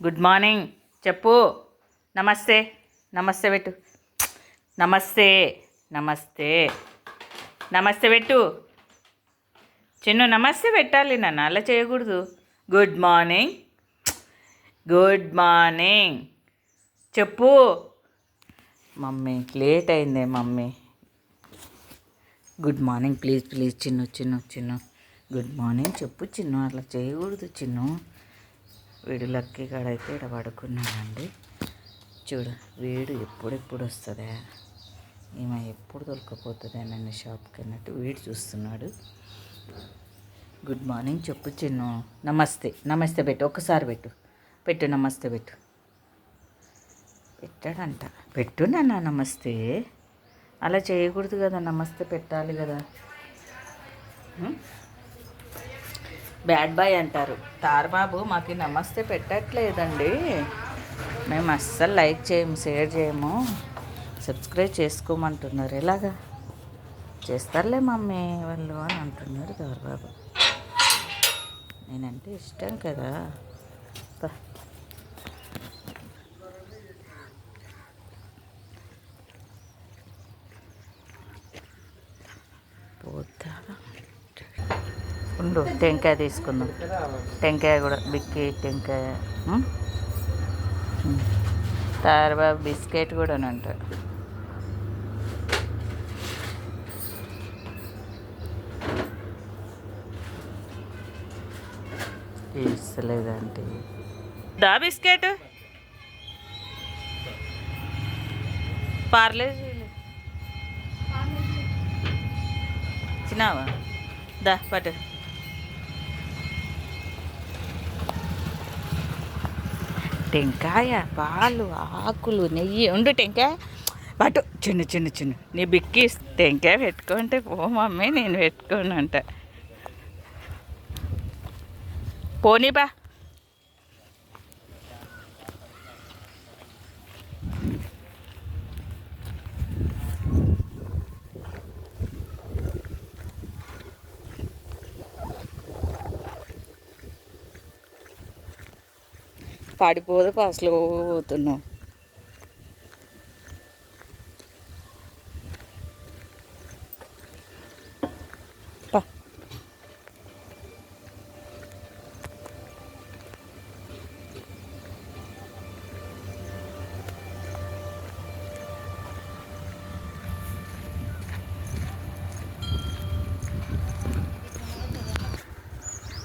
Good morning చెప్పు. నమస్తే. నమస్తే పెట్టు. నమస్తే. నమస్తే. నమస్తే పెట్టు. చిన్ను నమస్తే పెట్టాలి, నన్ను అలా చేయకూడదు. Good morning. గుడ్ మార్నింగ్ చెప్పు. మమ్మీ లేట్ అయిందే mummy. Good morning please please Chinnu Chinnu Chinnu good morning చెప్పు చిన్ను. అట్లా చేయకూడదు చిన్ను. వీడు లక్కీ కాడైతే ఇక్కడ పడుకున్నాడండి. చూడు వీడు ఎప్పుడెప్పుడు వస్తుందా, ఈమె ఎప్పుడు దొరకపోతుందా నన్ను షాప్కి అన్నట్టు వీడు చూస్తున్నాడు. గుడ్ మార్నింగ్ చెప్పు చిన్ను. నమస్తే. నమస్తే పెట్టు, ఒక్కసారి పెట్టు. పెట్టు నమస్తే పెట్టు. పెట్టాడంట. పెట్టు నాన్న నమస్తే. అలా చేయకూడదు కదా, నమస్తే పెట్టాలి కదా. బ్యాడ్ బాయ్ అంటారు. తారబాబు మాకు నమస్తే పెట్టట్లేదండి. మేము అస్సలు లైక్ చేయము, షేర్ చేయము, సబ్స్క్రైబ్ చేసుకోమంటున్నారు. ఎలాగా చేస్తారులే మమ్మీ వాళ్ళు అని అంటున్నారు తారబాబు. నేనంటే ఇష్టం కదా. పోతా ఉండు, టెంకాయ తీసుకుందాం. టెంకాయ కూడా బిక్కి టెంకాయ. తారబాబు బిస్కెట్ కూడా అంటారు. ఇస్తలేదంటే దా బిస్కెట్ పార్లేజీ చిన్నావా దా పట్టు. టెంకాయ పాలు ఆకులు నెయ్యి ఉండు. టెంకాయ పట్టు చిన్న చిన్న చిన్న. నీ బిక్కి టెంకాయ పెట్టుకుంటే పో మమ్మీ, నేను పెట్టుకోను అంట. పోనీ బా. పాడిపోదు పాసలు పోతున్నావు.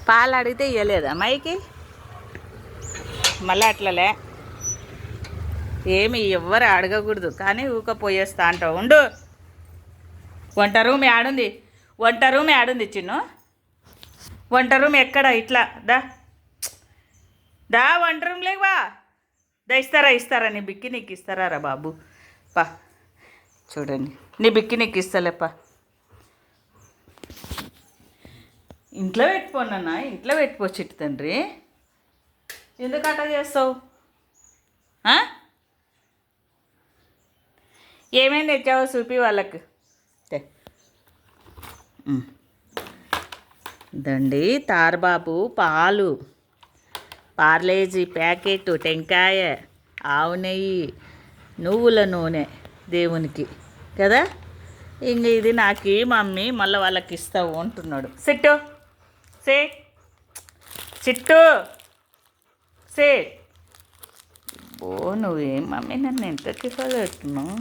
పాలు అడిగితే ఇవ్వలేదా అమ్మాయికి? మళ్ళీ అట్లలే ఏమి ఎవ్వరు అడగకూడదు, కానీ ఊక పోయేస్తా అంటావు. ఉండు. వంట రూమ్ ఆడుంది. వంట రూమ్ ఆడుంది చిన్ను. వంట రూమ్ ఎక్కడ? ఇట్లా దా దా వంట రూమ్ లేవా? దా ఇస్తారా నీ బిక్కి నీకు ఇస్తారా రా బాబు? పా చూడండి, నీ బిక్కి నీకు ఇస్తలేపా. ఇంట్లో పెట్టుకోనన్నా, ఇంట్లో పెట్టుకో చిట్టు తండ్రి. ఎందుకు అట్లా చేస్తావు? ఏమేమి తెచ్చావో చూపి వాళ్ళకు. దండి తారబాబు పాలు, పార్లేజీ ప్యాకెట్, టెంకాయ, ఆవు నెయ్యి, నువ్వుల నూనె దేవునికి కదా. ఇంక ఇది నాకు మమ్మీ మళ్ళీ వాళ్ళకి ఇస్తావు అంటున్నాడు. సిట్టు సే చిట్టు సే. ఓ నువ్వేం మమ్మీ నన్ను ఎంత కిఫా పెడుతున్నావు?